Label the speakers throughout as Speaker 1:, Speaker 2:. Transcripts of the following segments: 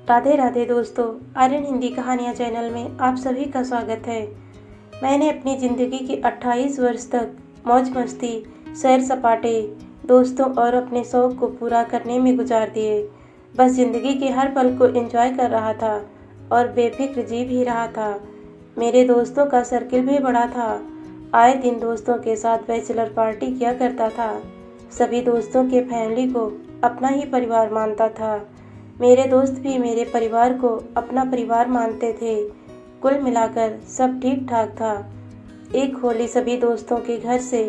Speaker 1: राधे राधे दोस्तों, आर्यन हिंदी कहानियाँ चैनल में आप सभी का स्वागत है। मैंने अपनी ज़िंदगी के 28 वर्ष तक मौज मस्ती, सैर सपाटे, दोस्तों और अपने शौक़ को पूरा करने में गुजार दिए। बस ज़िंदगी के हर पल को एंजॉय कर रहा था और बेफिक्र जी भी रहा था। मेरे दोस्तों का सर्किल भी बड़ा था। आए दिन दोस्तों के साथ बैचलर पार्टी किया करता था। सभी दोस्तों के फैमिली को अपना ही परिवार मानता था। मेरे दोस्त भी मेरे परिवार को अपना परिवार मानते थे। कुल मिलाकर सब ठीक ठाक था। एक होली सभी दोस्तों के घर से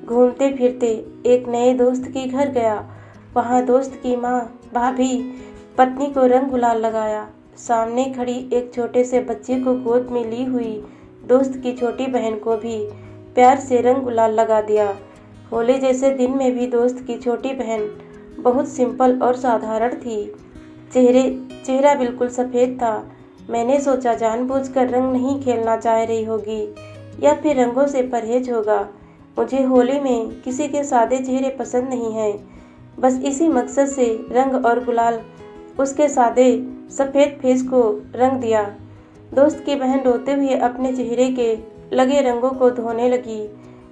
Speaker 1: घूमते फिरते एक नए दोस्त के घर गया। वहाँ दोस्त की माँ, भाभी, पत्नी को रंग गुलाल लगाया। सामने खड़ी एक छोटे से बच्चे को गोद में ली हुई दोस्त की छोटी बहन को भी प्यार से रंग गुलाल लगा दिया। होली जैसे दिन में भी दोस्त की छोटी बहन बहुत सिंपल और साधारण थी। चेहरा बिल्कुल सफ़ेद था। मैंने सोचा जानबूझकर रंग नहीं खेलना चाह रही होगी या फिर रंगों से परहेज होगा। मुझे होली में किसी के सादे चेहरे पसंद नहीं हैं। बस इसी मकसद से रंग और गुलाल उसके सादे सफ़ेद फेस को रंग दिया। दोस्त की बहन रोते हुए अपने चेहरे के लगे रंगों को धोने लगी।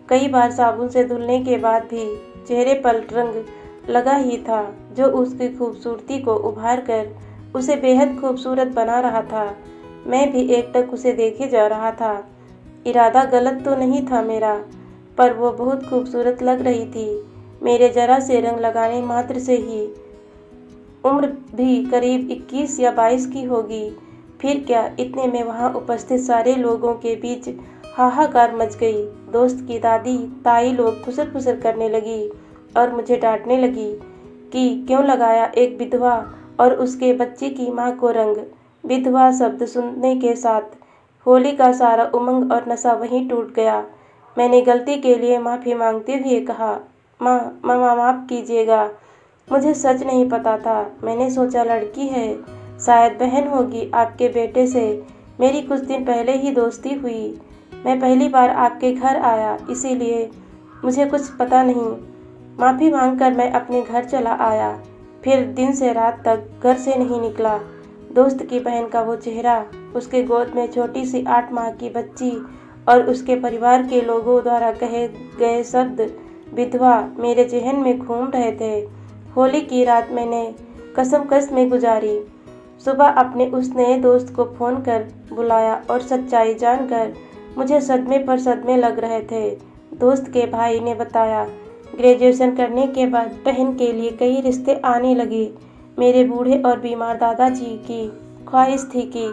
Speaker 1: कई बार साबुन से धुलने के बाद भी चेहरे पर रंग लगा ही था, जो उसकी खूबसूरती को उभार कर उसे बेहद खूबसूरत बना रहा था। मैं भी एकटक उसे देखे जा रहा था। इरादा गलत तो नहीं था मेरा, पर वो बहुत खूबसूरत लग रही थी। मेरे जरा से रंग लगाने मात्र से ही उम्र भी करीब 21 या 22 की होगी। फिर क्या, इतने में वहाँ उपस्थित सारे लोगों के बीच हाहाकार मच गई। दोस्त की दादी ताई लोग खुसर खुसर करने लगी और मुझे डांटने लगी कि क्यों लगाया एक विधवा और उसके बच्चे की माँ को रंग। विधवा शब्द सुनने के साथ होली का सारा उमंग और नशा वहीं टूट गया। मैंने गलती के लिए माफ़ी मांगते हुए कहा, माँ माफ़ कीजिएगा, मुझे सच नहीं पता था। मैंने सोचा लड़की है, शायद बहन होगी आपके बेटे से। मेरी कुछ दिन पहले ही दोस्ती हुई। मैं पहली बार आपके घर आया, इसीलिए मुझे कुछ पता नहीं। माफ़ी मांगकर मैं अपने घर चला आया। फिर दिन से रात तक घर से नहीं निकला। दोस्त की बहन का वो चेहरा, उसके गोद में छोटी सी 8 माह की बच्ची और उसके परिवार के लोगों द्वारा कहे गए शब्द विधवा मेरे जहन में घूम रहे थे। होली की रात मैंने कसमकस में गुजारी। सुबह अपने उस नए दोस्त को फ़ोन कर बुलाया और सच्चाई जानकर मुझे सदमे पर सदमे लग रहे थे। दोस्त के भाई ने बताया, ग्रेजुएशन करने के बाद बहन के लिए कई रिश्ते आने लगे। मेरे बूढ़े और बीमार दादाजी की ख्वाहिश थी कि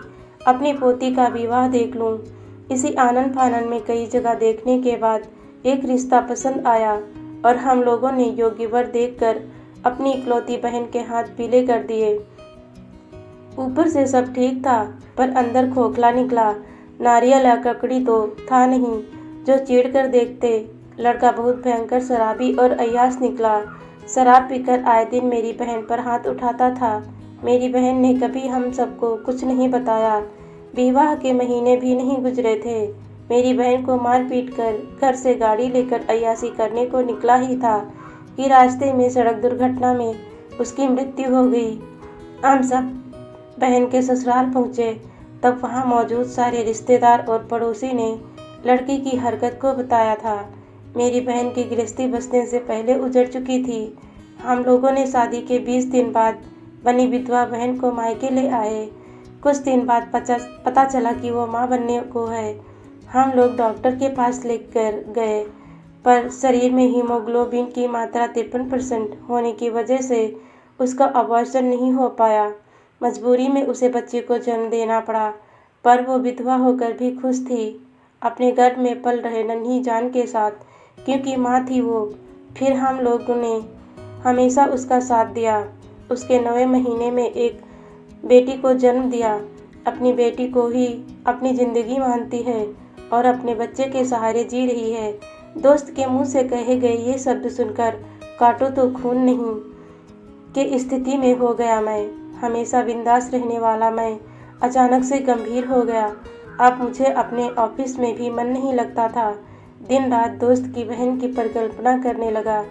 Speaker 1: अपनी पोती का विवाह देख लूं। इसी आनन फानन में कई जगह देखने के बाद एक रिश्ता पसंद आया और हम लोगों ने योग्य वर देखकर अपनी इकलौती बहन के हाथ पीले कर दिए। ऊपर से सब ठीक था, पर अंदर खोखला निकला। नारियल या ककड़ी तो था नहीं जो चीड़ कर देखते। लड़का बहुत भयंकर शराबी और अय्याश निकला। शराब पीकर आए दिन मेरी बहन पर हाथ उठाता था। मेरी बहन ने कभी हम सबको कुछ नहीं बताया। विवाह के महीने भी नहीं गुजरे थे, मेरी बहन को मार पीट कर घर से गाड़ी लेकर अय्याशी करने को निकला ही था कि रास्ते में सड़क दुर्घटना में उसकी मृत्यु हो गई। हम सब बहन के ससुराल पहुँचे, तब वहाँ मौजूद सारे रिश्तेदार और पड़ोसी ने लड़की की हरकत को बताया था। मेरी बहन की गृहस्थी बसने से पहले उजड़ चुकी थी। हम लोगों ने शादी के 20 दिन बाद बनी विधवा बहन को मायके ले आए। कुछ दिन बाद पता चला कि वो माँ बनने को है। हम लोग डॉक्टर के पास लेकर गए, पर शरीर में हीमोग्लोबिन की मात्रा 53% होने की वजह से उसका अबॉर्शन नहीं हो पाया। मजबूरी में उसे बच्चे को जन्म देना पड़ा, पर वो विधवा होकर भी खुश थी अपने गर्भ में पल रहे नन्ही जान के साथ, क्योंकि माँ थी वो। फिर हम लोगों ने हमेशा उसका साथ दिया। उसके 9वें महीने में एक बेटी को जन्म दिया। अपनी बेटी को ही अपनी ज़िंदगी मानती है और अपने बच्चे के सहारे जी रही है। दोस्त के मुंह से कहे गए ये शब्द सुनकर काटो तो खून नहीं की स्थिति में हो गया मैं। हमेशा बिंदास रहने वाला मैं अचानक से गंभीर हो गया। अब मुझे अपने ऑफिस में भी मन नहीं लगता था। दिन रात दोस्त की बहन की परिकल्पना करने लगा।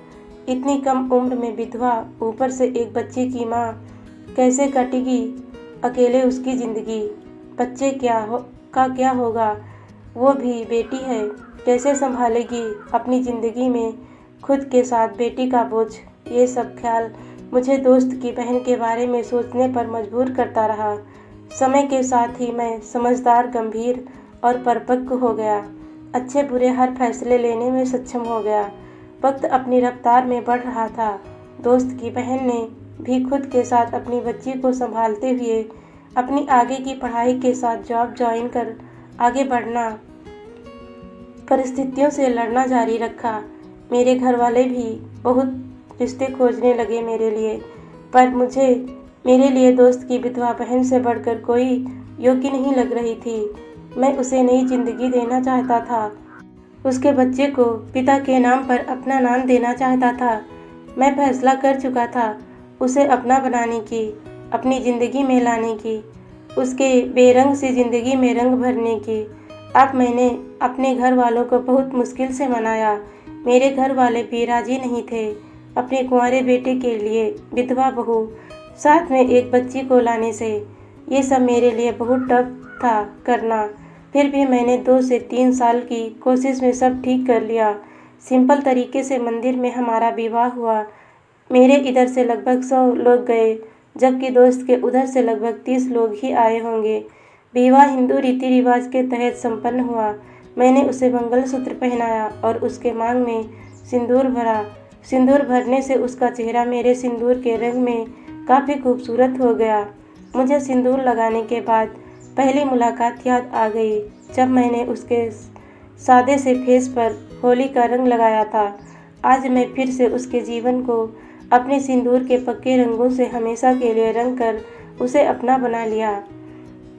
Speaker 1: इतनी कम उम्र में विधवा, ऊपर से एक बच्चे की माँ, कैसे कटेगी अकेले उसकी ज़िंदगी, बच्चे क्या होगा, वो भी बेटी है, कैसे संभालेगी अपनी ज़िंदगी में खुद के साथ बेटी का बोझ। ये सब ख्याल मुझे दोस्त की बहन के बारे में सोचने पर मजबूर करता रहा। समय के साथ ही मैं समझदार, गंभीर और परिपक्व हो गया। अच्छे बुरे हर फैसले लेने में सक्षम हो गया। वक्त अपनी रफ्तार में बढ़ रहा था। दोस्त की बहन ने भी खुद के साथ अपनी बच्ची को संभालते हुए अपनी आगे की पढ़ाई के साथ जॉब ज्वाइन कर आगे बढ़ना, परिस्थितियों से लड़ना जारी रखा। मेरे घर वाले भी बहुत रिश्ते खोजने लगे मेरे लिए, पर मेरे लिए दोस्त की विधवा बहन से बढ़कर कोई योग्य नहीं लग रही थी। मैं उसे नई जिंदगी देना चाहता था, उसके बच्चे को पिता के नाम पर अपना नाम देना चाहता था। मैं फैसला कर चुका था उसे अपना बनाने की, अपनी ज़िंदगी में लाने की, उसके बेरंग सी ज़िंदगी में रंग भरने की। अब मैंने अपने घर वालों को बहुत मुश्किल से मनाया। मेरे घर वाले भी राज़ी नहीं थे अपने कुंवारे बेटे के लिए विधवा बहू, साथ में एक बच्ची को लाने से। ये सब मेरे लिए बहुत टफ था करना। फिर भी मैंने 2 से 3 साल की कोशिश में सब ठीक कर लिया। सिंपल तरीके से मंदिर में हमारा विवाह हुआ। मेरे इधर से लगभग 100 लोग गए, जबकि दोस्त के उधर से लगभग 30 लोग ही आए होंगे। विवाह हिंदू रीति रिवाज के तहत संपन्न हुआ। मैंने उसे मंगलसूत्र पहनाया और उसके मांग में सिंदूर भरा। सिंदूर भरने से उसका चेहरा मेरे सिंदूर के रंग में काफ़ी खूबसूरत हो गया। मुझे सिंदूर लगाने के बाद पहली मुलाकात याद आ गई, जब मैंने उसके सादे से फेस पर होली का रंग लगाया था। आज मैं फिर से उसके जीवन को अपने सिंदूर के पक्के रंगों से हमेशा के लिए रंग कर उसे अपना बना लिया।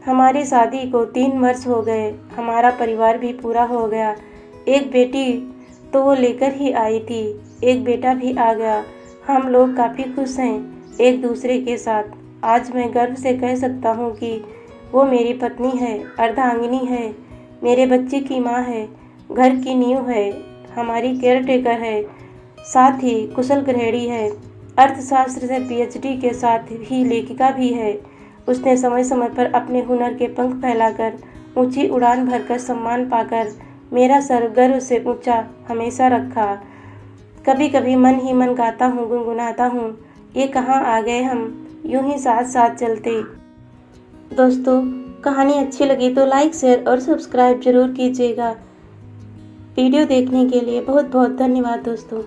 Speaker 1: हमारी शादी को 3 वर्ष हो गए। हमारा परिवार भी पूरा हो गया। एक बेटी तो वो लेकर ही आई थी, एक बेटा भी आ गया। हम लोग काफ़ी खुश हैं एक दूसरे के साथ। आज मैं गर्व से कह सकता हूँ कि वो मेरी पत्नी है, अर्धांगिनी है, मेरे बच्चे की माँ है, घर की नींव है, हमारी केयर टेकर है, साथ ही कुशल गृहिणी है, अर्थशास्त्र से PhD के साथ ही लेखिका भी है। उसने समय समय पर अपने हुनर के पंख फैलाकर ऊंची उड़ान भरकर सम्मान पाकर मेरा सर गर्व से ऊंचा हमेशा रखा। कभी कभी मन ही मन गाता हूँ, गुनगुनाता हूँ, ये कहाँ आ गए हम, यूं ही साथ साथ चलते। दोस्तों, कहानी अच्छी लगी तो लाइक, शेयर और सब्सक्राइब जरूर कीजिएगा। वीडियो देखने के लिए बहुत बहुत धन्यवाद दोस्तों।